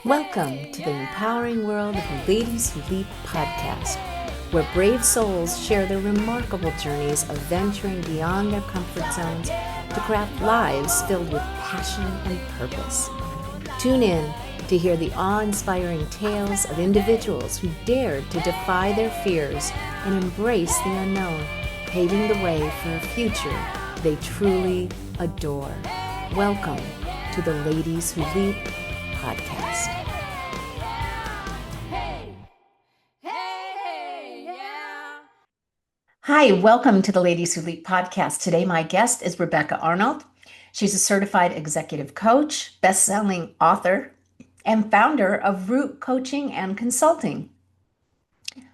Welcome to the empowering world of Ladies Who Leap podcast, where brave souls share their remarkable journeys of venturing beyond their comfort zones to craft lives filled with passion and purpose. Tune in to hear the awe-inspiring tales of individuals who dared to defy their fears and embrace the unknown, paving the way for a future they truly adore. Welcome to the Ladies Who Leap podcast. Hi, welcome to the Ladies Who Leap podcast. Today, my guest is Rebecca Arnold. She's a certified executive coach, best-selling author, and founder of Root Coaching and Consulting,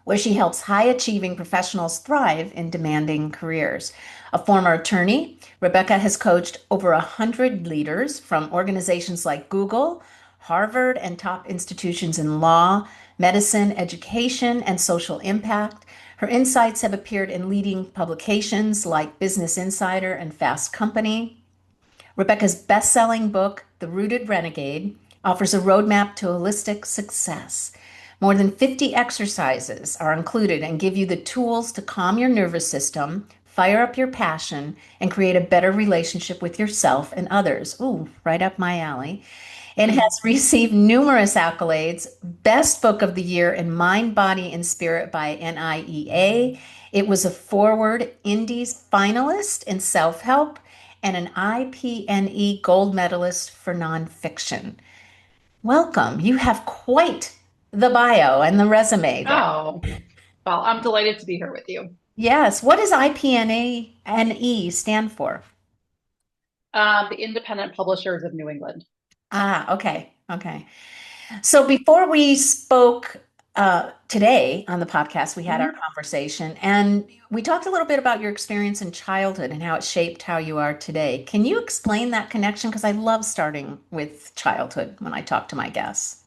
where she helps high-achieving professionals thrive in demanding careers. A former attorney, Rebecca has coached over 100 leaders from organizations like Google, Harvard, and top institutions in law, medicine, education, and social impact. Her insights have appeared in leading publications like Business Insider and Fast Company. Rebecca's best-selling book, The Rooted Renegade, offers a roadmap to holistic success. More than 50 exercises are included and give you the tools to calm your nervous system, fire up your passion, and create a better relationship with yourself and others. Ooh, right up my alley. It has received numerous accolades. Best Book of the Year in Mind, Body, and Spirit by NIEA. It was a Forward Indies finalist in self-help and an IPNE gold medalist for nonfiction. Welcome. You have quite the bio and the resume there. Oh, well, I'm delighted to be here with you. Yes. What does IPNE stand for? The Independent Publishers of New England. Ah, okay. Okay. So before we spoke today on the podcast, we had our Mhm. conversation and we talked a little bit about your experience in childhood and how it shaped how you are today. Can you explain that connection? Because I love starting with childhood when I talk to my guests.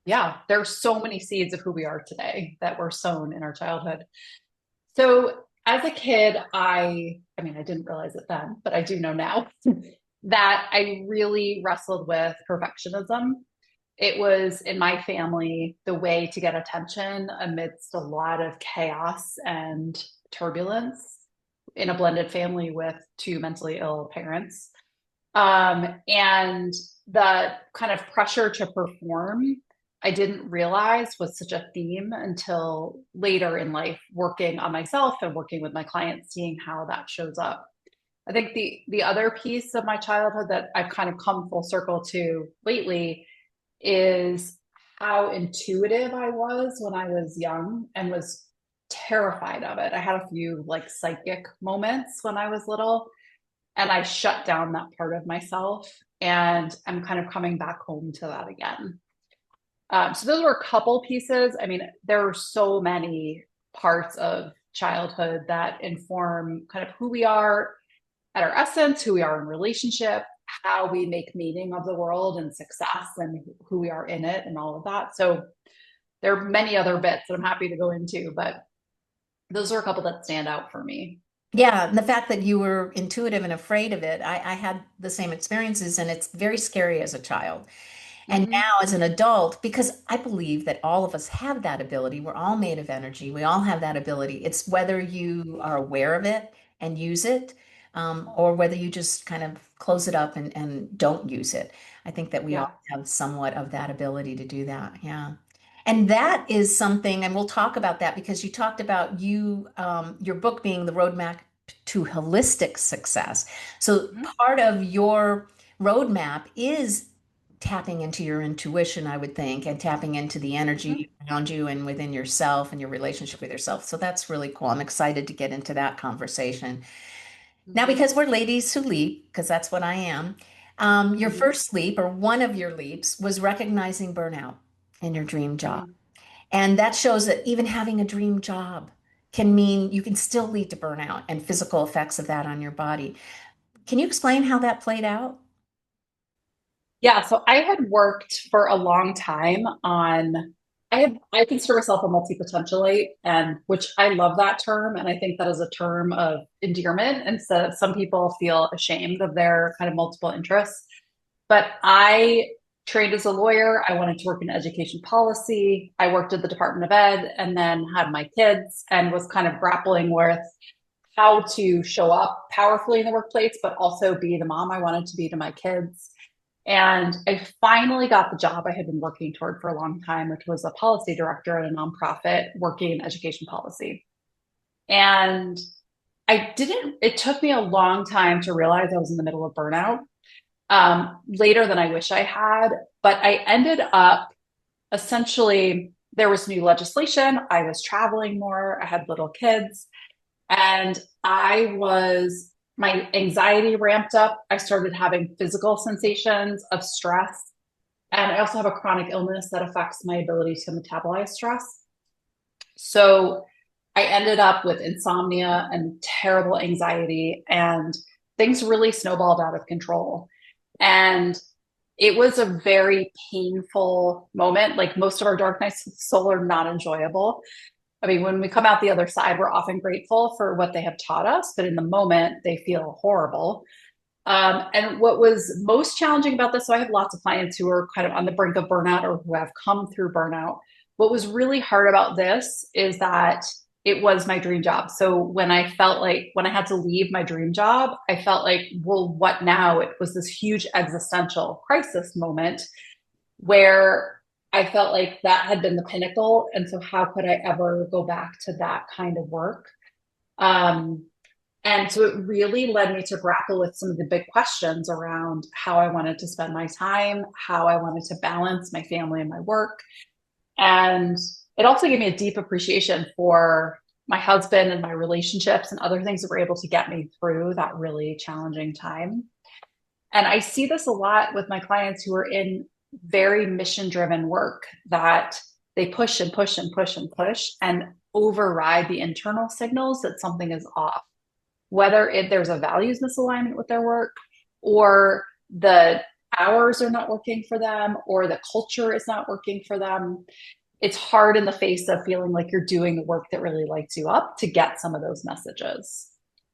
Yeah, there's so many seeds of who we are today that were sown in our childhood. So as a kid, I mean, I didn't realize it then, but I do know now that I really wrestled with perfectionism. It was in my family the way to get attention amidst a lot of chaos and turbulence in a blended family with two mentally ill parents. And the kind of pressure to perform, I didn't realize was such a theme until later in life, working on myself and working with my clients, seeing how that shows up. I think the other piece of my childhood that I've kind of come full circle to lately is how intuitive I was when I was young and was terrified of it. I had a few like psychic moments when I was little, and I shut down that part of myself. And I'm kind of coming back home to that again. So those were a couple pieces. I mean, there are so many parts of childhood that inform kind of who we are at our essence, who we are in relationship, how we make meaning of the world and success and who we are in it and all of that. So there are many other bits that I'm happy to go into, but those are a couple that stand out for me. Yeah, and the fact that you were intuitive and afraid of it, I had the same experiences, and it's very scary as a child. And Hmm. now, as an adult, because I believe that all of us have that ability, we're all made of energy, we all have that ability. It's whether you are aware of it and use it, or whether you just kind of close it up and don't use it. I think that we Yeah. all have somewhat of that ability to do that. Yeah. And that is something, and we'll talk about that because you talked about your book being the roadmap to holistic success. So Mhm. part of your roadmap is tapping into your intuition, I would think, and tapping into the Mhm. energy around you and within yourself and your relationship with yourself. So that's really cool. I'm excited to get into that conversation. Now, Mhm. because we're ladies who leap, because that's what I am, your Mhm. first leap or one of your leaps was recognizing burnout in your dream job. Mhm. And that shows that even having a dream job can mean you can still lead to burnout and physical effects of that on your body. Can you explain how that played out? Yeah, so I had worked for a long time on I consider myself a multi-potentialite, and which I love that term, and I think that is a term of endearment. And so some people feel ashamed of their kind of multiple interests. But I trained as a lawyer. I wanted to work in education policy. I worked at the Department of Ed and then had my kids and was kind of grappling with how to show up powerfully in the workplace, but also be the mom I wanted to be to my kids. And I finally got the job I had been working toward for a long time, which was a policy director at a nonprofit working in education policy. And it took me a long time to realize I was in the middle of burnout, later than I wish I had. But I ended up essentially, there was new legislation. I was traveling more. I had little kids. And my anxiety ramped up. I started having physical sensations of stress. And I also have a chronic illness that affects my ability to metabolize stress. So I ended up with insomnia and terrible anxiety, and things really snowballed out of control. And it was a very painful moment. Like most of our dark nights of the soul are not enjoyable. I mean, when we come out the other side, we're often grateful for what they have taught us, but in the moment, they feel horrible. And what was most challenging about this, so I have lots of clients who are kind of on the brink of burnout or who have come through burnout. What was really hard about this is that it was my dream job. So when I had to leave my dream job, I felt like, well, what now? It was this huge existential crisis moment where I felt like that had been the pinnacle. And so how could I ever go back to that kind of work? And so it really led me to grapple with some of the big questions around how I wanted to spend my time, how I wanted to balance my family and my work. And it also gave me a deep appreciation for my husband and my relationships and other things that were able to get me through that really challenging time. And I see this a lot with my clients who are in very mission driven work, that they push and push and push and push and override the internal signals that something is off, whether there's a values misalignment with their work, or the hours are not working for them, or the culture is not working for them. It's hard in the face of feeling like you're doing the work that really lights you up to get some of those messages.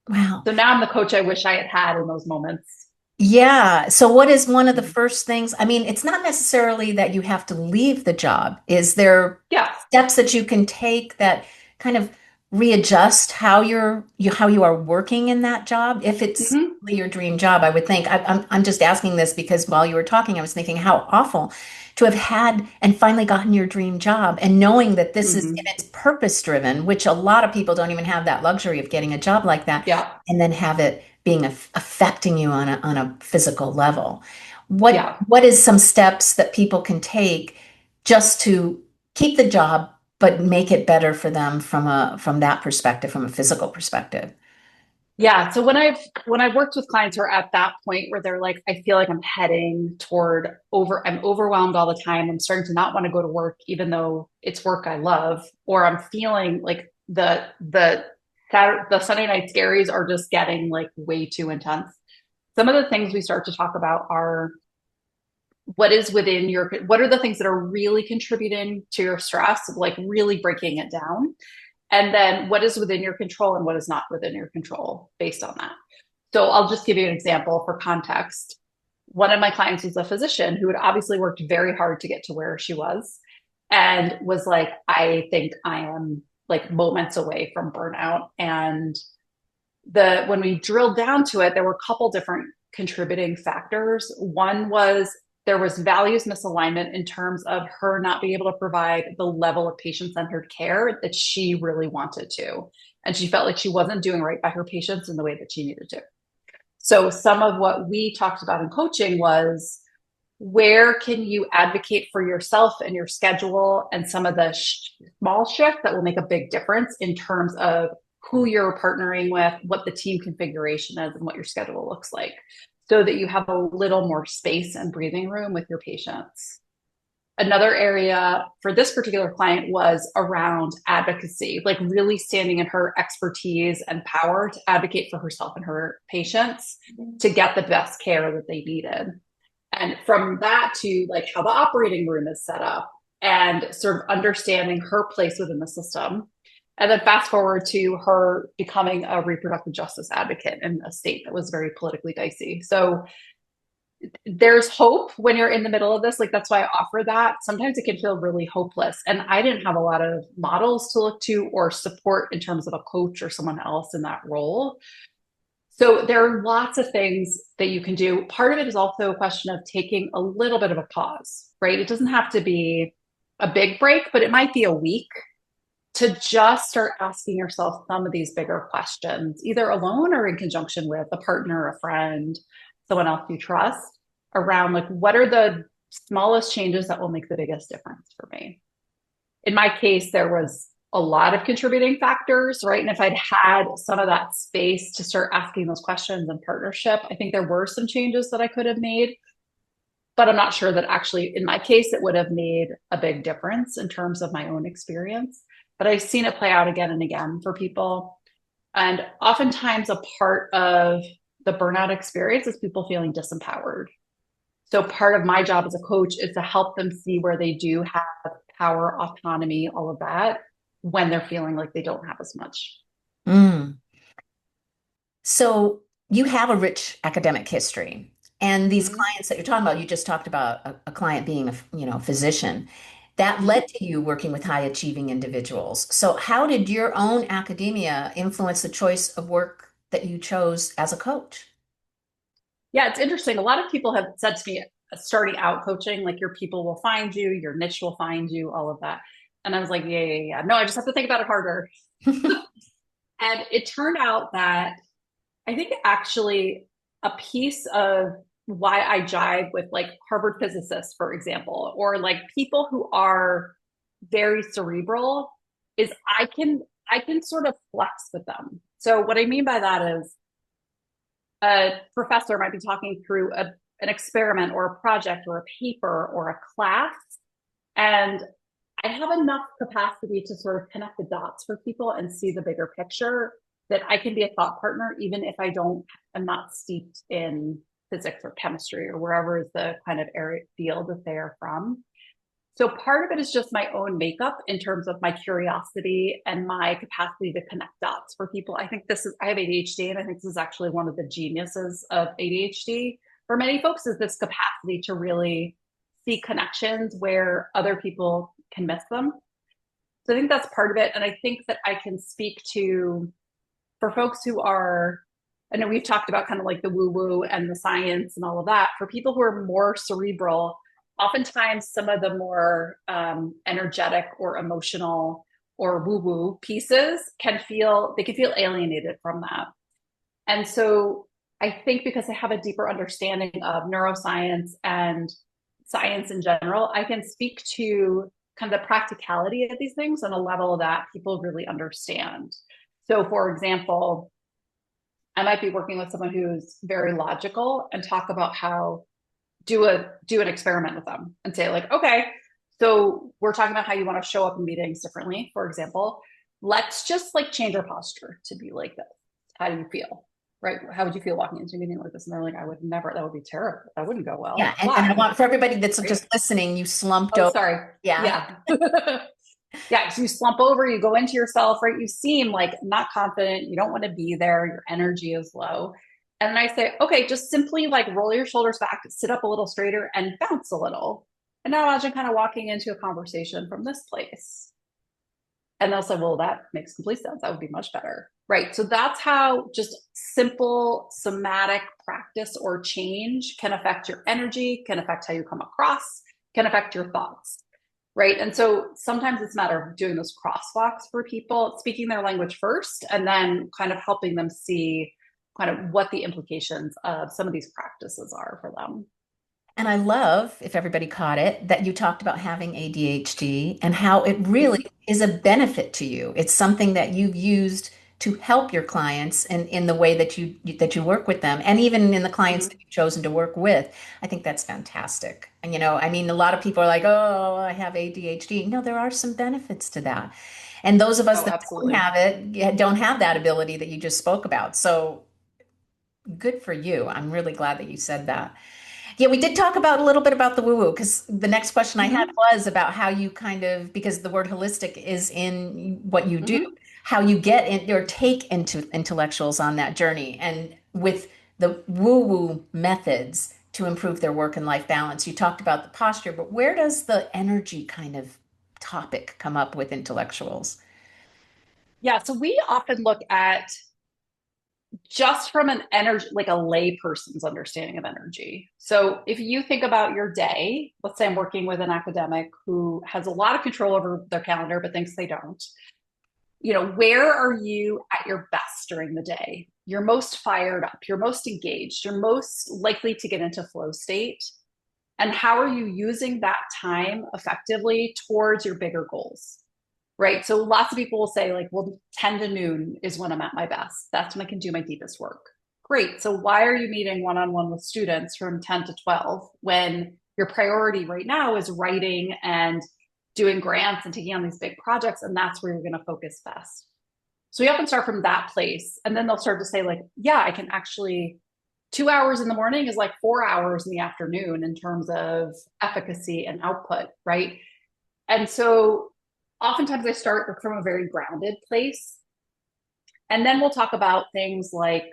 Wow. So now I'm the coach I wish I had had in those moments. Yeah. So, what is one of the first things? I mean, it's not necessarily that you have to leave the job. Is there Yeah. steps that you can take that kind of readjust how you are working in that job? If it's Hmm. really your dream job, I would think. I'm just asking this because while you were talking, I was thinking how awful to have had and finally gotten your dream job and knowing that this is and Hmm. it's purpose driven, which a lot of people don't even have that luxury of getting a job like that, Yeah. and then have it being affecting you on a physical level. What Yeah. what is some steps that people can take just to keep the job but make it better for them from that perspective, from a physical perspective? Yeah. So when I've worked with clients who are at that point where they're like, I feel like I'm heading toward I'm overwhelmed all the time. I'm starting to not want to go to work, even though it's work I love, or I'm feeling like the Sunday night scaries are just getting like way too intense. Some of the things we start to talk about are what are the things that are really contributing to your stress, like really breaking it down. And then what is within your control and what is not within your control based on that. So I'll just give you an example for context. One of my clients was a physician who had obviously worked very hard to get to where she was, and was like, I think I am like moments away from burnout. And when we drilled down to it, there were a couple different contributing factors. One was there was values misalignment in terms of her not being able to provide the level of patient-centered care that she really wanted to. And she felt like she wasn't doing right by her patients in the way that she needed to. So some of what we talked about in coaching was, where can you advocate for yourself and your schedule and some of the small shifts that will make a big difference in terms of who you're partnering with, what the team configuration is, and what your schedule looks like, so that you have a little more space and breathing room with your patients. Another area for this particular client was around advocacy, like really standing in her expertise and power to advocate for herself and her patients to get the best care that they needed. And from that to like how the operating room is set up and sort of understanding her place within the system. And then fast forward to her becoming a reproductive justice advocate in a state that was very politically dicey. So there's hope when you're in the middle of this. Like, that's why I offer that. Sometimes it can feel really hopeless. And I didn't have a lot of models to look to or support in terms of a coach or someone else in that role. So there are lots of things that you can do. Part of it is also a question of taking a little bit of a pause, right? It doesn't have to be a big break, but it might be a week to just start asking yourself some of these bigger questions, either alone or in conjunction with a partner, a friend, someone else you trust, around like, what are the smallest changes that will make the biggest difference for me? In my case, there was a lot of contributing factors, right? And if I'd had some of that space to start asking those questions in partnership, I think there were some changes that I could have made. But I'm not sure that actually, in my case, it would have made a big difference in terms of my own experience. But I've seen it play out again and again for people. And oftentimes, a part of the burnout experience is people feeling disempowered. So, part of my job as a coach is to help them see where they do have power, autonomy, all of that, when they're feeling like they don't have as much. Mm. So you have a rich academic history, and these Mm-hmm. clients that you're talking about, you just talked about a client being a physician. That Mm-hmm. led to you working with high achieving individuals. So how did your own academia influence the choice of work that you chose as a coach? Yeah, it's interesting. A lot of people have said to me, starting out coaching, like your people will find you, your niche will find you, all of that. And I was like, yeah, yeah, yeah. No, I just have to think about it harder. And it turned out that I think actually a piece of why I jive with like Harvard physicists, for example, or like people who are very cerebral is I can sort of flex with them. So what I mean by that is a professor might be talking through an experiment or a project or a paper or a class, and I have enough capacity to sort of connect the dots for people and see the bigger picture that I can be a thought partner, even if I'm not steeped in physics or chemistry or wherever is the kind of area field that they are from. So part of it is just my own makeup in terms of my curiosity and my capacity to connect dots for people. I have ADHD, and I think this is actually one of the geniuses of ADHD for many folks is this capacity to really see connections where other people can miss them. So I think that's part of it. And I think that I can speak to, for folks who are, I know we've talked about kind of like the woo woo and the science and all of that. For people who are more cerebral, oftentimes some of the more energetic or emotional or woo woo pieces they can feel alienated from that. And so I think because I have a deeper understanding of neuroscience and science in general, I can speak to kind of the practicality of these things on a level that people really understand. So, for example, I might be working with someone who's very logical and talk about how do an experiment with them and say like, okay, so we're talking about how you want to show up in meetings differently, for example. Let's just like change our posture to be like this. How do you feel? Right? How would you feel walking into a meeting like this? And they're like, I would never, that would be terrible. That wouldn't go Yeah, well. and I Why? want for everybody that's Right? just listening, you slumped Oh, over. sorry. Yeah. Yeah. Yeah. So you slump over, you go into yourself, right? You seem like not confident. You don't want to be there. Your energy is low. And then I say, okay, just simply like roll your shoulders back, sit up a little straighter and bounce a little. And now imagine kind of walking into a conversation from this place. And they'll say, well, that makes complete sense. That would be much better. Right. So that's how just simple somatic practice or change can affect your energy, can affect how you come across, can affect your thoughts. Right. And so sometimes it's a matter of doing those crosswalks for people, speaking their language first, and then kind of helping them see kind of what the implications of some of these practices are for them. And I love, if everybody caught it, that you talked about having ADHD and how it really is a benefit to you. It's something that you've used to help your clients in the way that you work with them, and even in the clients Mm-hmm. that you've chosen to work with. I think that's fantastic. And I mean, a lot of people are like, "Oh, I have ADHD." No, there are some benefits to that. And those of us Oh, that don't absolutely. have it, don't have that ability that you just spoke about. So good for you. I'm really glad that you said that. Yeah, we did talk about a little bit about the woo woo because the next question I had Mm-hmm. was about how you kind of, because the word holistic is in what you do, Mm-hmm. how you get in or take into intellectuals on that journey. And with the woo woo methods, to improve their work and life balance. You talked about the posture, but where does the energy kind of topic come up with intellectuals? Yeah, so we often look at just from an energy, like a lay person's understanding of energy. So if you think about your day, let's say I'm working with an academic who has a lot of control over their calendar, but thinks they don't. Where are you at your best during the day? You're most fired up, you're most engaged, you're most likely to get into flow state. And how are you using that time effectively towards your bigger goals? Right. So lots of people will say, like, well, 10 to noon is when I'm at my best. That's when I can do my deepest work. Great. So why are you meeting one on one with students from 10 to 12 when your priority right now is writing and doing grants and taking on these big projects? And that's where you're going to focus best. So we often start from that place. And then they'll start to say, like, yeah, I can actually, 2 hours in the morning is like 4 hours in the afternoon in terms of efficacy and output. Right. And so oftentimes I start from a very grounded place. And then we'll talk about things like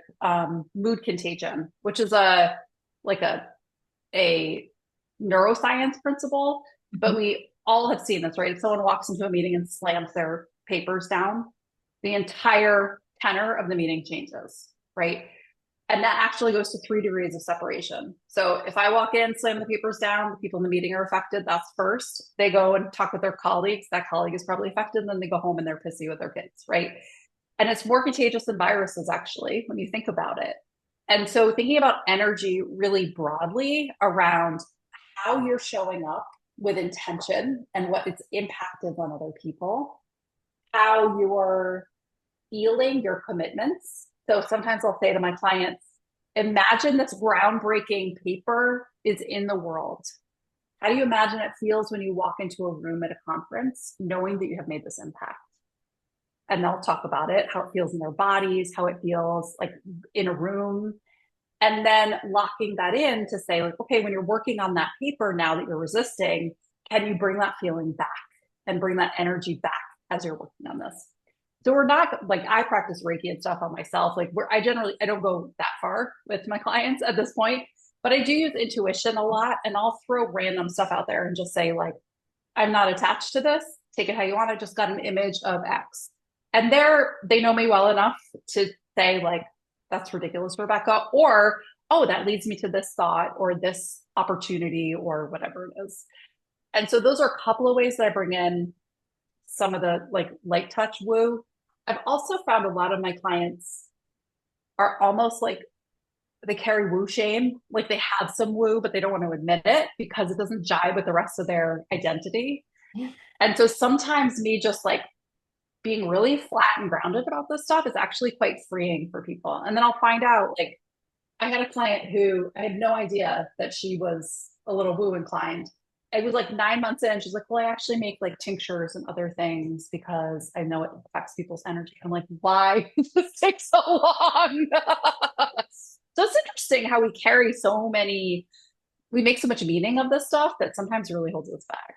mood contagion, which is like a neuroscience principle, but we all have seen this, right? If someone walks into a meeting and slams their papers down, the entire tenor of the meeting changes, right? And that actually goes to 3 degrees of separation. So if I walk in, slam the papers down, the people in the meeting are affected. That's first. They go and talk with their colleagues. That colleague is probably affected. And then they go home and they're pissy with their kids, right? And it's more contagious than viruses, actually, when you think about it. And so thinking about energy really broadly around how you're showing up with intention and what its impact is on other people, how you're feeling your commitments. So sometimes I'll say to my clients, imagine this groundbreaking paper is in the world. How do you imagine it feels when you walk into a room at a conference, knowing that you have made this impact? And they'll talk about it, how it feels in their bodies, how it feels like in a room. And then locking that in to say, like, okay, when you're working on that paper now that you're resisting, can you bring that feeling back and bring that energy back as you're working on this? So we're not like, I practice Reiki and stuff on myself. Like I don't go that far with my clients at this point, but I do use intuition a lot, and I'll throw random stuff out there and just say, like, I'm not attached to this. Take it how you want. I just got an image of X. And they know me well enough to say, like, that's ridiculous, Rebecca, or, oh, that leads me to this thought or this opportunity or whatever it is. And so those are a couple of ways that I bring in some of the like light touch woo. I've also found a lot of my clients are almost like they carry woo shame, like they have some woo, but they don't want to admit it because it doesn't jive with the rest of their identity. Yeah. And so sometimes me just like being really flat and grounded about this stuff is actually quite freeing for people. And then I'll find out, like, I had a client who I had no idea that she was a little woo inclined. It was like 9 months in. She's like, well, I actually make like tinctures and other things because I know it affects people's energy. I'm like, why does this take so long? So it's interesting how we make so much meaning of this stuff that sometimes really holds us back.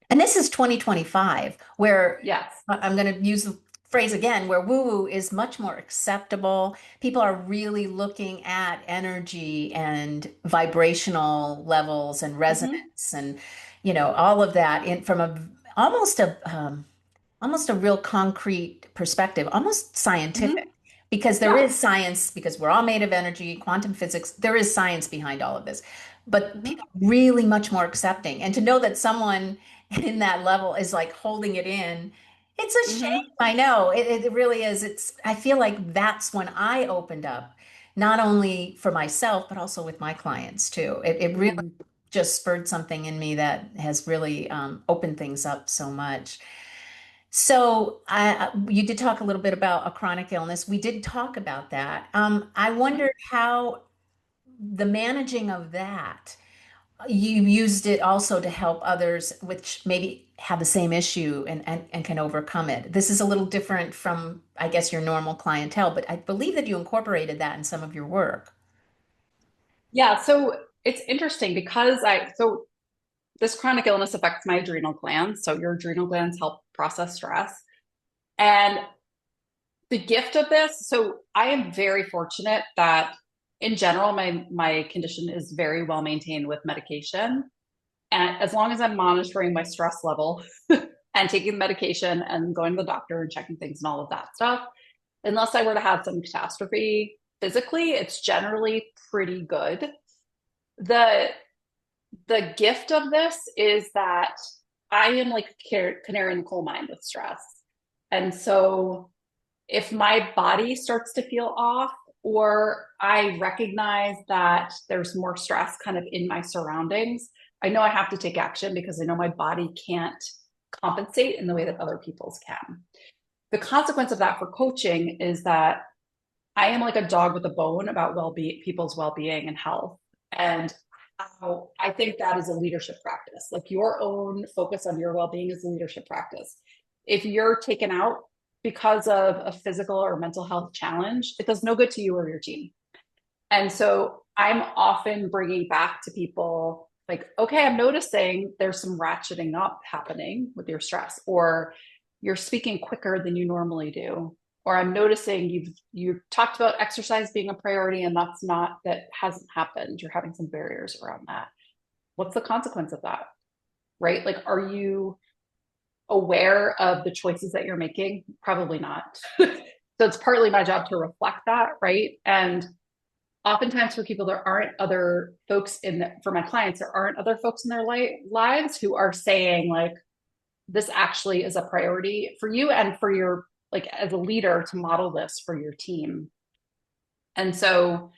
And this is 2025, where Yes. I'm going to use the phrase again, where woo woo is much more acceptable. People are really looking at energy and vibrational levels and Mm-hmm. resonance and, all of that from almost a real concrete perspective, almost scientific. Mm-hmm. Because there Yeah. is science, because we're all made of energy, quantum physics, there is science behind all of this. But Mm-hmm. people are really much more accepting. And to know that someone in that level is like holding it in, it's a shame. Mm-hmm. I know it really is. I feel like that's when I opened up, not only for myself, but also with my clients too. It really Mm-hmm. just spurred something in me that has really opened things up so much. So you did talk a little bit about a chronic illness. We did talk about that. I Mm-hmm. wondered how the managing of that, you used it also to help others which maybe have the same issue and can overcome it. This is a little different from, I guess, your normal clientele, but I believe that you incorporated that in some of your work. Yeah, so it's interesting because so this chronic illness affects my adrenal glands. So your adrenal glands help process stress. And the gift of this, so I am very fortunate that in general, my condition is very well maintained with medication. And as long as I'm monitoring my stress level and taking medication and going to the doctor and checking things and all of that stuff, unless I were to have some catastrophe physically, it's generally pretty good. The the gift of this is that I am like a canary in the coal mine with stress. And so if my body starts to feel off, or I recognize that there's more stress kind of in my surroundings, I know I have to take action because I know my body can't compensate in the way that other people's can. The consequence of that for coaching is that I am like a dog with a bone about well-being, people's well-being and health. And I think that is a leadership practice. Like your own focus on your well-being is a leadership practice. If you're taken out because of a physical or mental health challenge, it does no good to you or your team. And so I'm often bringing back to people like, okay, I'm noticing there's some ratcheting up happening with your stress, or you're speaking quicker than you normally do, or I'm noticing you've talked about exercise being a priority and that hasn't happened. You're having some barriers around that. What's the consequence of that? Right? Like, are you aware of the choices that you're making? Probably not. So it's partly my job to reflect that, right? And oftentimes for people, there aren't other folks for my clients, there aren't other folks in their lives who are saying like, this actually is a priority for you and for your, like as a leader to model this for your team. And so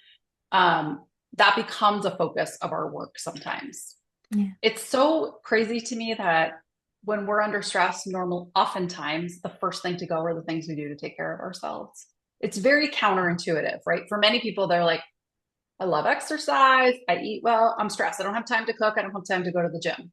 that becomes a focus of our work sometimes. Yeah. It's so crazy to me that when we're under stress, oftentimes the first thing to go are the things we do to take care of ourselves. It's very counterintuitive, right? For many people, they're like, I love exercise, I eat well, I'm stressed. I don't have time to cook, I don't have time to go to the gym.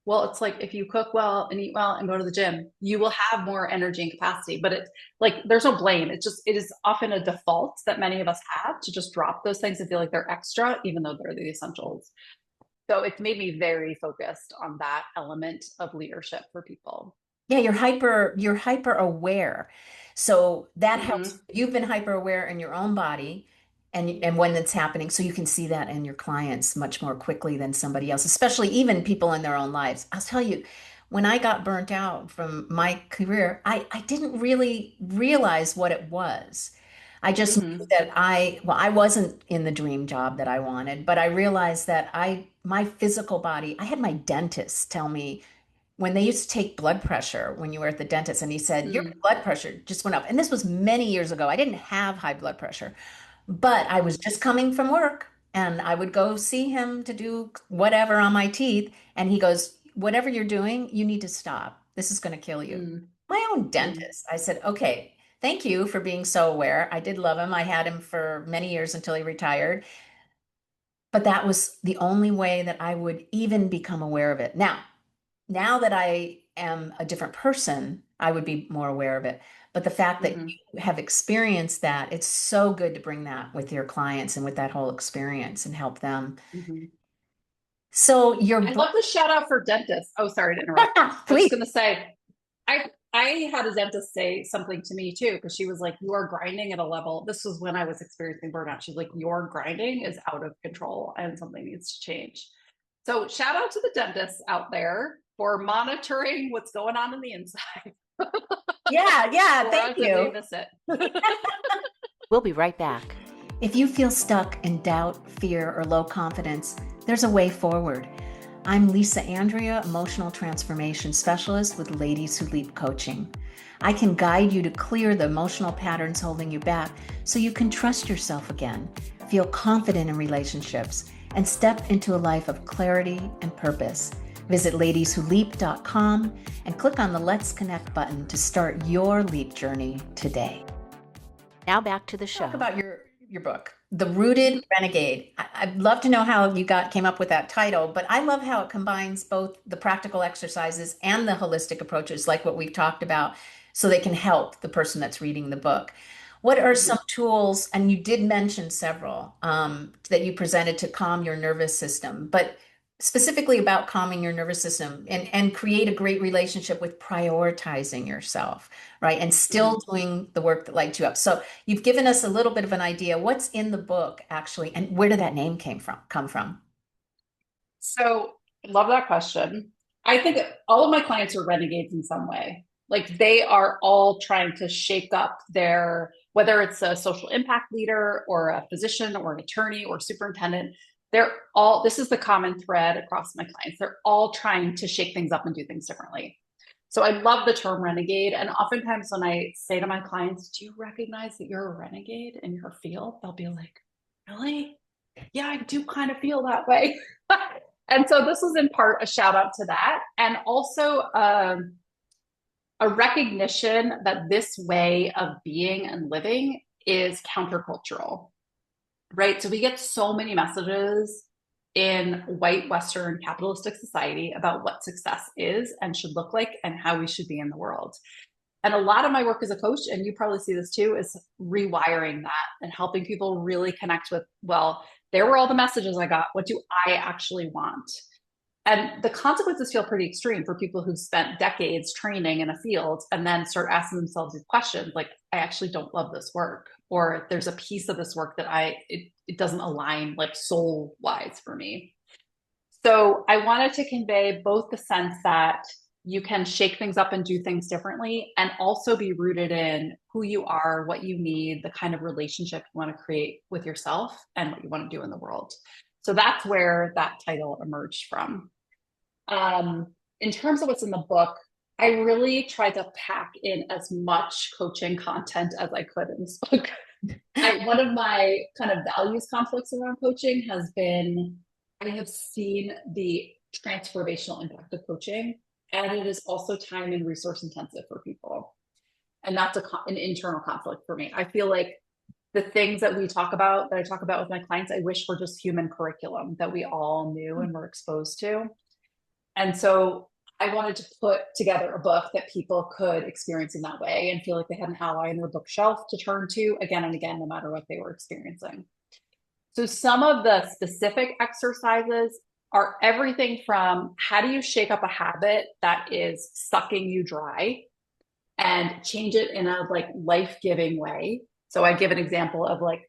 Well, it's like if you cook well and eat well and go to the gym, you will have more energy and capacity. But it's like there's no blame. It is often a default that many of us have to just drop those things and feel like they're extra, even though they're the essentials. So it's made me very focused on that element of leadership for people. Yeah, you're hyper aware. So that helps. Mm-hmm. You've been hyper aware in your own body and when it's happening, so you can see that in your clients much more quickly than somebody else, especially even people in their own lives. I'll tell you, when I got burnt out from my career, I didn't really realize what it was. I just knew Mm-hmm. that I wasn't in the dream job that I wanted, but I realized that my physical body, I had my dentist tell me when they used to take blood pressure when you were at the dentist, and he said, your Mm-hmm. blood pressure just went up. And this was many years ago. I didn't have high blood pressure, but I was just coming from work and I would go see him to do whatever on my teeth. And he goes, whatever you're doing, you need to stop. This is going to kill you. My own Mm-hmm. dentist. I said, okay, thank you for being so aware. I did love him. I had him for many years until he retired. But that was the only way that I would even become aware of it. Now that I am a different person, I would be more aware of it. But the fact that Mm-hmm. you have experienced that, it's so good to bring that with your clients and with that whole experience and help them. Mm-hmm. So your I book, love the shout out for dentists. Oh, sorry to interrupt. I was just please. gonna say, I had a dentist say something to me too, because she was like, you are grinding at a level. This was when I was experiencing burnout. She's like, your grinding is out of control and something needs to change. So shout out to the dentists out there for monitoring what's going on in the inside Yeah, yeah, for thank us if we you. miss it. We'll be right back. If you feel stuck in doubt, fear, or low confidence, there's a way forward. I'm Lisa Andria, Emotional Transformation Specialist with Ladies Who Leap Coaching. I can guide you to clear the emotional patterns holding you back so you can trust yourself again, feel confident in relationships, and step into a life of clarity and purpose. Visit ladieswholeap.com and click on the Let's Connect button to start your leap journey today. Now back to the show. Talk about your book, The Rooted Renegade. I'd love to know how you came up with that title, but I love how it combines both the practical exercises and the holistic approaches, like what we've talked about, so they can help the person that's reading the book. What are some tools, and you did mention several that you presented to calm your nervous system, but specifically about calming your nervous system and create a great relationship with prioritizing yourself, right? And still Mhm. doing the work that lights you up. So you've given us a little bit of an idea what's in the book actually, and where did that name come from? So, love that question. I think all of my clients are renegades in some way. Like they are all trying to shake up their, whether it's a social impact leader or a physician or an attorney or superintendent, they're all, this is the common thread across my clients. They're all trying to shake things up and do things differently. So I love the term renegade. And oftentimes when I say to my clients, do you recognize that you're a renegade in your field? They'll be like, really? Yeah, I do kind of feel that way. And so this was in part a shout out to that. And also a recognition that this way of being and living is countercultural, right? So we get so many messages in white Western capitalistic society about what success is and should look like and how we should be in the world. And a lot of my work as a coach, and you probably see this too, is rewiring that and helping people really connect with, well, there were all the messages I got. What do I actually want? And the consequences feel pretty extreme for people who've spent decades training in a field and then start asking themselves these questions like, I actually don't love this work. Or there's a piece of this work that it doesn't align like soul wise for me. So I wanted to convey both the sense that you can shake things up and do things differently, and also be rooted in who you are, what you need, the kind of relationship you want to create with yourself, and what you want to do in the world. So that's where that title emerged from. In terms of what's in the book, I really tried to pack in as much coaching content as I could in this book. One of my kind of values conflicts around coaching has been I have seen the transformational impact of coaching, and it is also time and resource intensive for people. And that's an internal conflict for me. I feel like the things that I talk about with my clients, I wish were just human curriculum that we all knew and were exposed to. And so I wanted to put together a book that people could experience in that way and feel like they had an ally in their bookshelf to turn to again and again, no matter what they were experiencing. So some of the specific exercises are everything from how do you shake up a habit that is sucking you dry and change it in a like life-giving way. So I give an example of like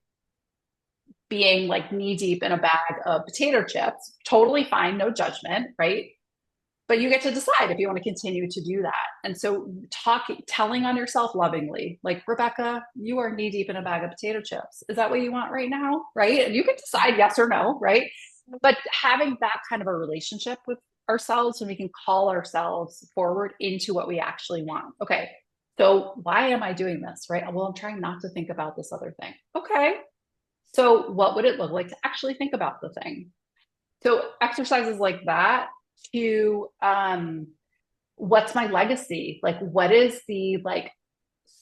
being like knee deep in a bag of potato chips, totally fine, no judgment, right? But you get to decide if you want to continue to do that. And so telling on yourself lovingly, like, Rebecca, you are knee deep in a bag of potato chips. Is that what you want right now? Right. And you can decide yes or no. Right. But having that kind of a relationship with ourselves, and we can call ourselves forward into what we actually want. Okay. So why am I doing this? Right. Well, I'm trying not to think about this other thing. Okay. So what would it look like to actually think about the thing? So exercises like that to what's my legacy? Like what is the like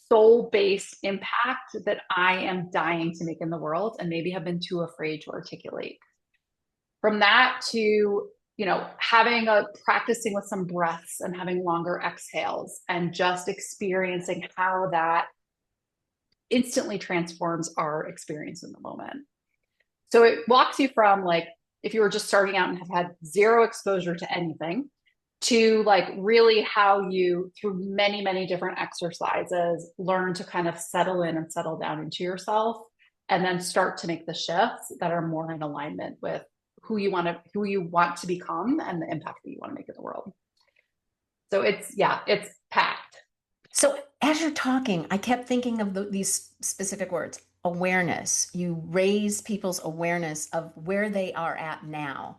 soul-based impact that I am dying to make in the world and maybe have been too afraid to articulate? From that to, having a practicing with some breaths and having longer exhales and just experiencing how that instantly transforms our experience in the moment. So it walks you from like, if you were just starting out and have had zero exposure to anything, to like really how you, through many, many different exercises, learn to kind of settle in and settle down into yourself, and then start to make the shifts that are more in alignment with who you want to become and the impact that you want to make in the world. So it's packed. So as you're talking, I kept thinking of these specific words. Awareness. You raise people's awareness of where they are at now.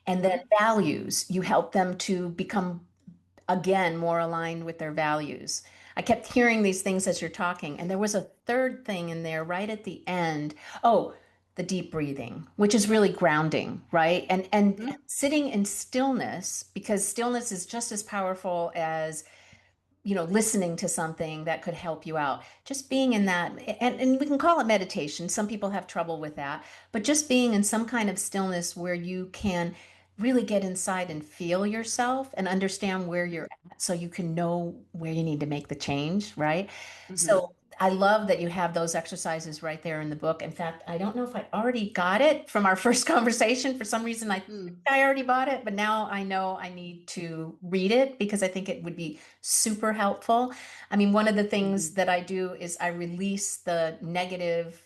And then values. You help them to become, again, more aligned with their values. I kept hearing these things as you're talking. And there was a third thing in there right at the end. Oh, the deep breathing, which is really grounding, right? And sitting in stillness, because stillness is just as powerful as listening to something that could help you out. Just being in that, and we can call it meditation. Some people have trouble with that, but just being in some kind of stillness where you can really get inside and feel yourself and understand where you're at so you can know where you need to make the change, right? Mm-hmm. So I love that you have those exercises right there in the book. In fact, I don't know if I already got it from our first conversation. For some reason, I think Mm, I already bought it, but now I know I need to read it because I think it would be super helpful. I mean, one of the things mhm, that I do is I release the negative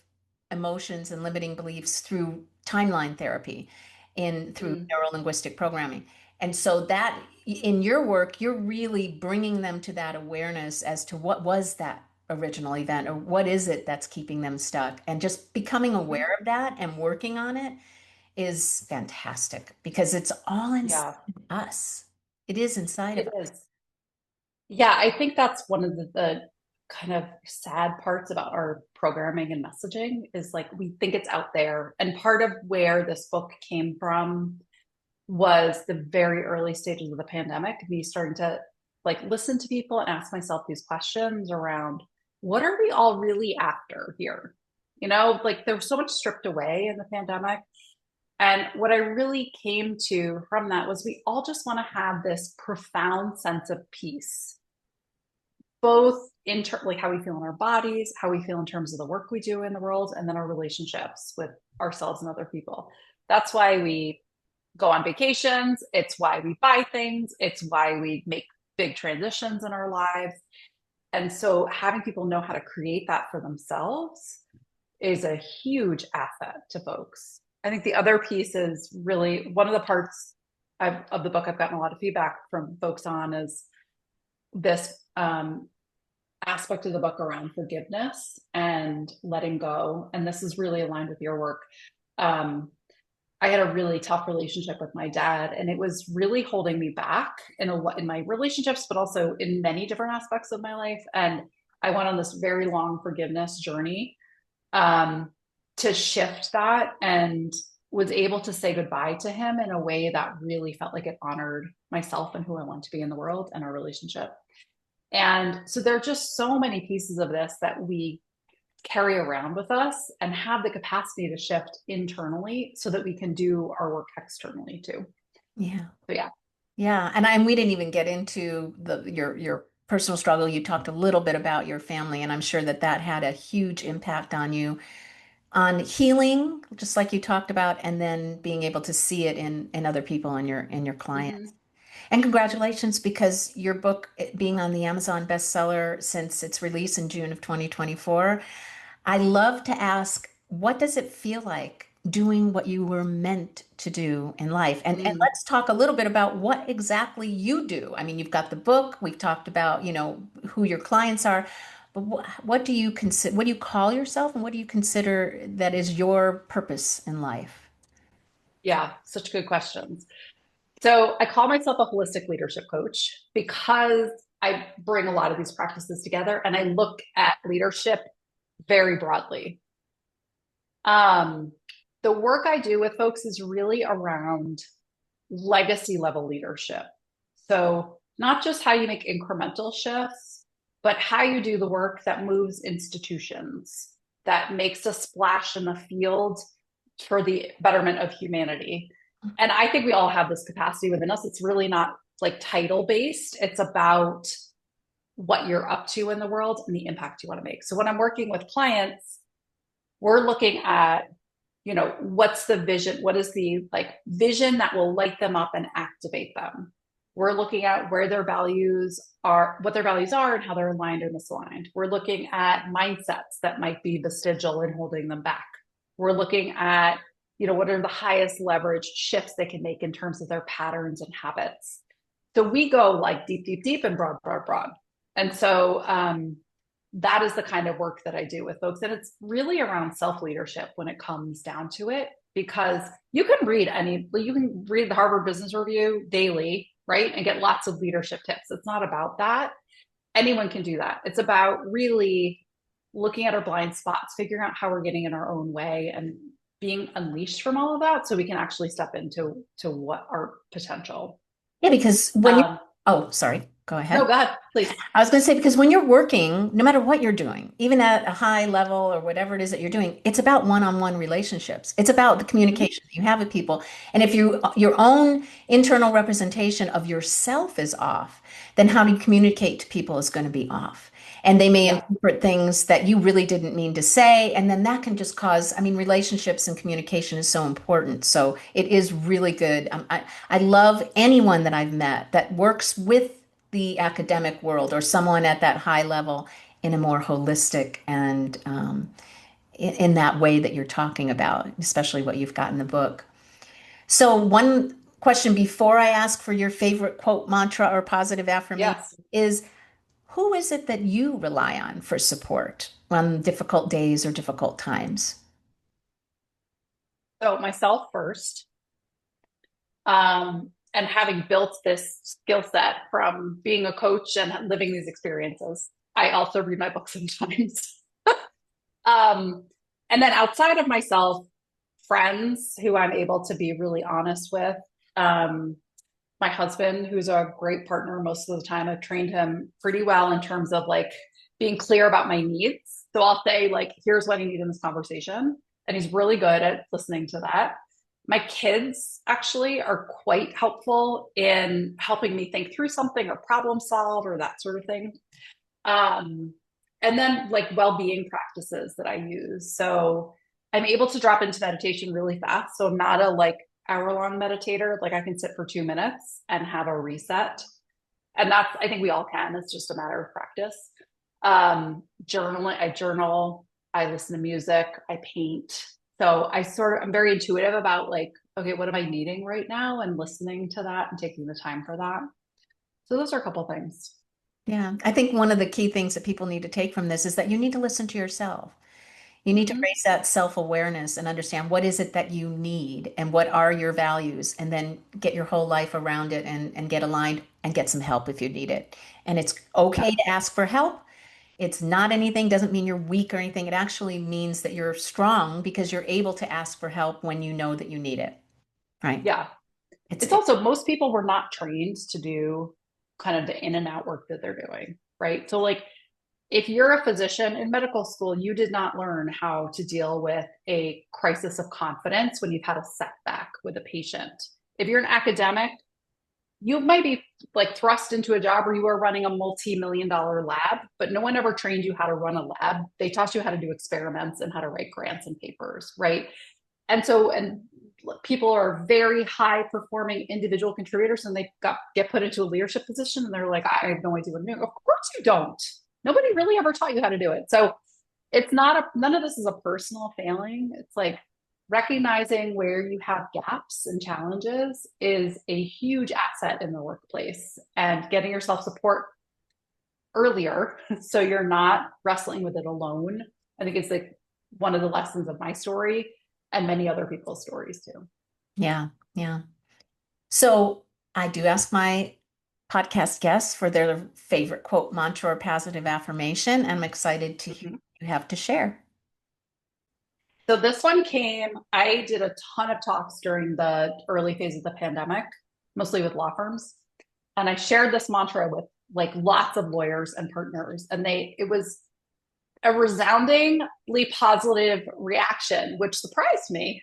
emotions and limiting beliefs through timeline therapy in through mm, neuro-linguistic programming. And so that in your work, you're really bringing them to that awareness as to what was that original event or what is it that's keeping them stuck, and just becoming mhm. aware of that and working on it is fantastic because it's all inside Yeah, of us. It is inside of it us. is. Yeah, I think that's one of the kind of sad parts about our programming and messaging is like we think it's out there. And part of where this book came from was the very early stages of the pandemic, me starting to like listen to people and ask myself these questions around what are we all really after here? You know, like there was so much stripped away in the pandemic. And what I really came to from that was we all just want to have this profound sense of peace, both like how we feel in our bodies, how we feel in terms of the work we do in the world, and then our relationships with ourselves and other people. That's why we go on vacations. It's why we buy things. It's why we make big transitions in our lives. And so having people know how to create that for themselves is a huge asset to folks. I think the other piece is really one of the parts of the book I've gotten a lot of feedback from folks on is this aspect of the book around forgiveness and letting go. And this is really aligned with your work. Um, I had a really tough relationship with my dad, and it was really holding me back in my relationships, but also in many different aspects of my life. And I went on this very long forgiveness journey um, to shift that, and was able to say goodbye to him in a way that really felt like it honored myself and who I want to be in the world and our relationship. And so there are just so many pieces of this that we carry around with us and have the capacity to shift internally so that we can do our work externally too. Yeah. So yeah. Yeah. And we didn't even get into your personal struggle. You talked a little bit about your family, and I'm sure that that had a huge impact on you, on healing, just like you talked about, and then being able to see it in other people and your clients. Hmm. And congratulations, because your book being on the Amazon bestseller since its release in June of 2024. I love to ask, what does it feel like doing what you were meant to do in life? And Mm. let's talk a little bit about what exactly you do. I mean, you've got the book, we've talked about, who your clients are, but what do you consider, what do you call yourself, and what do you consider that is your purpose in life? Yeah, such good questions. So I call myself a holistic leadership coach because I bring a lot of these practices together and I look at leadership very broadly. Um, the work I do with folks is really around legacy level leadership. So, not just how you make incremental shifts, but how you do the work that moves institutions, that makes a splash in the field for the betterment of humanity. And I think we all have this capacity within us. It's really not like title based, it's about what you're up to in the world and the impact you want to make. So, when I'm working with clients, we're looking at what's the vision, what is the like vision that will light them up and activate them. We're looking at where their values are, what their values are, and how they're aligned or misaligned. We're looking at mindsets that might be vestigial and holding them back. We're looking at what are the highest leverage shifts they can make in terms of their patterns and habits. So we go like deep, deep, deep, and broad, broad, broad. And so that is the kind of work that I do with folks. And it's really around self leadership when it comes down to it, because you can read the Harvard Business Review daily, right? And get lots of leadership tips. It's not about that. Anyone can do that. It's about really looking at our blind spots, figuring out how we're getting in our own way, and being unleashed from all of that so we can actually step into what our potential. Yeah, because when you, Um, oh, sorry. Go No, ahead. go ahead, please. I was going to say, because when you're working, no matter what you're doing, even at a high level or whatever it is that you're doing, it's about one-on-one relationships. It's about the Mhm. communication that you have with people. And if your own internal representation of yourself is off, then how you communicate to people is going to be off. And they may Yeah, interpret things that you really didn't mean to say. And then that can just cause, I mean, relationships and communication is so important. So it is really good. I love anyone that I've met that works with the academic world or someone at that high level in a more holistic and in that way that you're talking about, especially what you've got in the book. So, one question before I ask for your favorite quote, mantra, or positive affirmation yes. is who is it that you rely on for support on difficult days or difficult times? So myself first, and having built this skill set from being a coach and living these experiences, I also read my books sometimes. Um, and then outside of myself, friends who I'm able to be really honest with. Um, my husband, who's a great partner most of the time, I've trained him pretty well in terms of like being clear about my needs. So I'll say, like, here's what I need in this conversation. And he's really good at listening to that. My kids actually are quite helpful in helping me think through something or problem solve or that sort of thing. Um, and then like well-being practices that I use. So I'm able to drop into meditation really fast. So I'm not a like hour-long meditator. Like I can sit for 2 minutes and have a reset. And that's, I think we all can. It's just a matter of practice. Journaling, I journal, I listen to music, I paint. So I'm very intuitive about like, okay, what am I needing right now? And listening to that and taking the time for that. So those are a couple things. Yeah, I think one of the key things that people need to take from this is that you need to listen to yourself. You need to Mhm. raise that self-awareness and understand what is it that you need and what are your values, and then get your whole life around it and get aligned and get some help if you need it. And it's Yeah. okay to ask for help. It's not anything, doesn't mean you're weak or anything. It actually means that you're strong because you're able to ask for help when you know that you need it. Right. Yeah. It's It's also most people were not trained to do kind of the in and out work that they're doing, right? So like if you're a physician in medical school, you did not learn how to deal with a crisis of confidence when you've had a setback with a patient. If you're an academic, you might be like thrust into a job where you are running a multi-million-dollar lab, but no one ever trained you how to run a lab. They taught you how to do experiments and how to write grants and papers, right? And people are very high performing individual contributors and get put into a leadership position and they're like, I have no idea what I'm doing. Of course you don't. Nobody really ever taught you how to do it. So it's not none of this is a personal failing. It's like recognizing where you have gaps and challenges is a huge asset in the workplace, and getting yourself support earlier so you're not wrestling with it alone. I think it's like one of the lessons of my story and many other people's stories too. yeah, yeah. So I do ask my podcast guests for their favorite quote, mantra, or positive affirmation. I'm excited to hear Mhm. what you have to share. So this one came, I did a ton of talks during the early phase of the pandemic, mostly with law firms. And I shared this mantra with like lots of lawyers and partners. And it was a resoundingly positive reaction, which surprised me.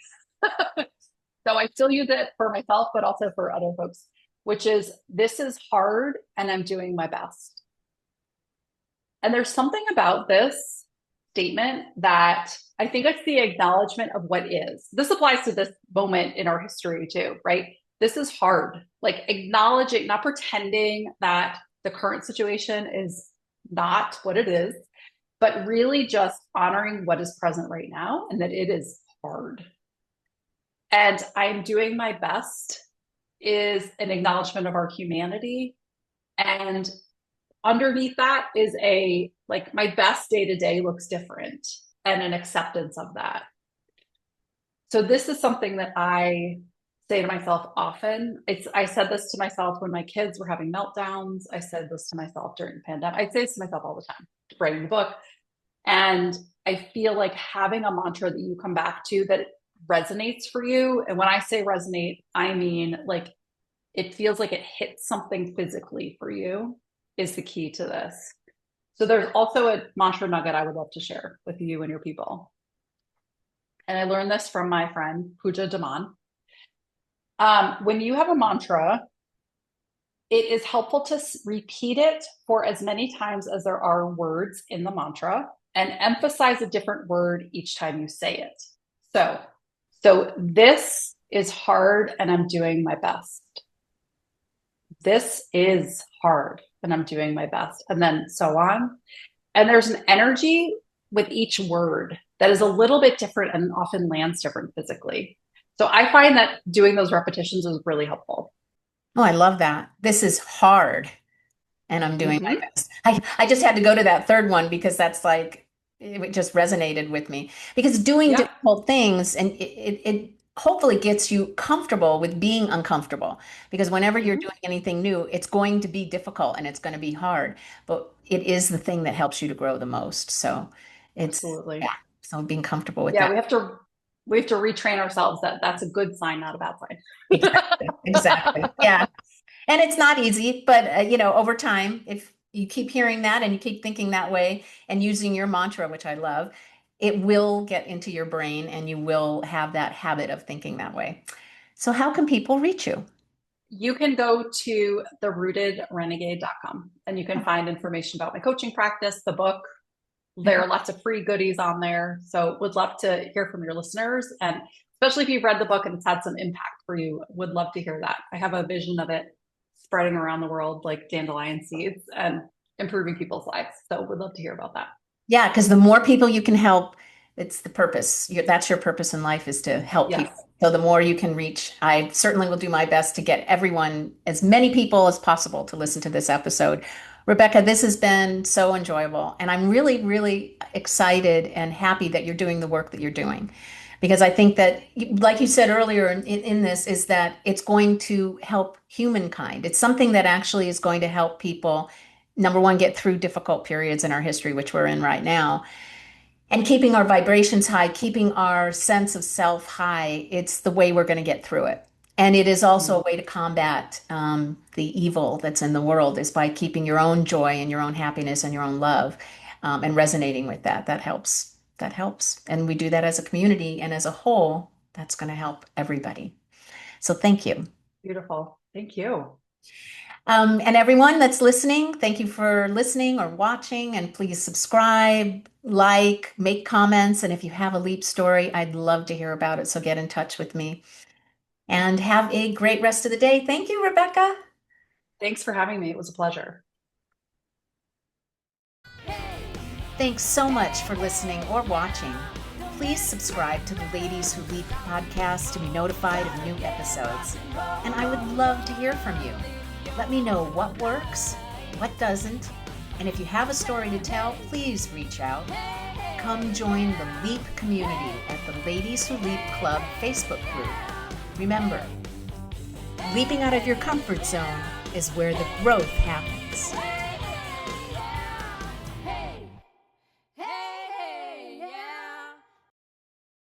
So I still use it for myself, but also for other folks, which is this is hard and I'm doing my best. And there's something about this statement that I think it's the acknowledgement of what is. This applies to this moment in our history too, right? This is hard. Like acknowledging, not pretending that the current situation is not what it is, but really just honoring what is present right now and that it is hard. And I'm doing my best is an acknowledgement of our humanity. And underneath that is a like my best day to day looks different and an acceptance of that. So this is something that I say to myself often. I said this to myself when my kids were having meltdowns. I said this to myself during the pandemic. I say this to myself all the time, writing the book. And I feel like having a mantra that you come back to that resonates for you. And when I say resonate, I mean like it feels like it hits something physically for you. is the key to this. So there's also a mantra nugget I would love to share with you and your people. And I learned this from my friend, Pooja Daman. When you have a mantra, it is helpful to repeat it for as many times as there are words in the mantra and emphasize a different word each time you say it. So this is hard and I'm doing my best. This is hard and I'm doing my best. And then so on. And there's an energy with each word that is a little bit different and often lands different physically. So I find that doing those repetitions is really helpful. Oh, I love that. This is hard and I'm doing my best. I just had to go to that third one because that's like, it just resonated with me. Because doing difficult things and it hopefully gets you comfortable with being uncomfortable. Because whenever you're doing anything new, it's going to be difficult and it's going to be hard. But it is the thing that helps you to grow the most. So it's, Absolutely. yeah. So being comfortable with that. We have to retrain ourselves that that's a good sign, not a bad sign. Exactly. Yeah. And it's not easy, but over time, if you keep hearing that and you keep thinking that way and using your mantra, which I love, it will get into your brain and you will have that habit of thinking that way. So how can people reach you? You can go to therootedrenegade.com and you can find information about my coaching practice, the book. There are lots of free goodies on there. So would love to hear from your listeners. And especially if you've read the book and it's had some impact for you, would love to hear that. I have a vision of it spreading around the world like dandelion seeds and improving people's lives. So would love to hear about that. Yeah, because the more people you can help, it's the purpose. That's your purpose in life, is to help people. So the more you can reach, I certainly will do my best to get everyone, as many people as possible, to listen to this episode. Rebecca, this has been so enjoyable. And I'm really, really excited and happy that you're doing the work that you're doing. Because I think that, like you said earlier in this, is that it's going to help humankind. It's something that actually is going to help people, number one, get through difficult periods in our history, which we're in right now. And keeping our vibrations high, keeping our sense of self high, it's the way we're going to get through it. And it is also a way to combat the evil that's in the world, is by keeping your own joy and your own happiness and your own love and resonating with that. That helps. That helps. And we do that as a community and as a whole, that's going to help everybody. So thank you. Beautiful. Thank you. And everyone that's listening, thank you for listening or watching, and please subscribe, like, make comments. And if you have a leap story, I'd love to hear about it. So get in touch with me and have a great rest of the day. Thank you, Rebecca. Thanks for having me. It was a pleasure. Thanks so much for listening or watching. Please subscribe to the Ladies Who Leap podcast to be notified of new episodes. And I would love to hear from you. Let me know what works, what doesn't, and if you have a story to tell, please reach out. Come join the Leap community at the Ladies Who Leap Club Facebook group. Remember, leaping out of your comfort zone is where the growth happens.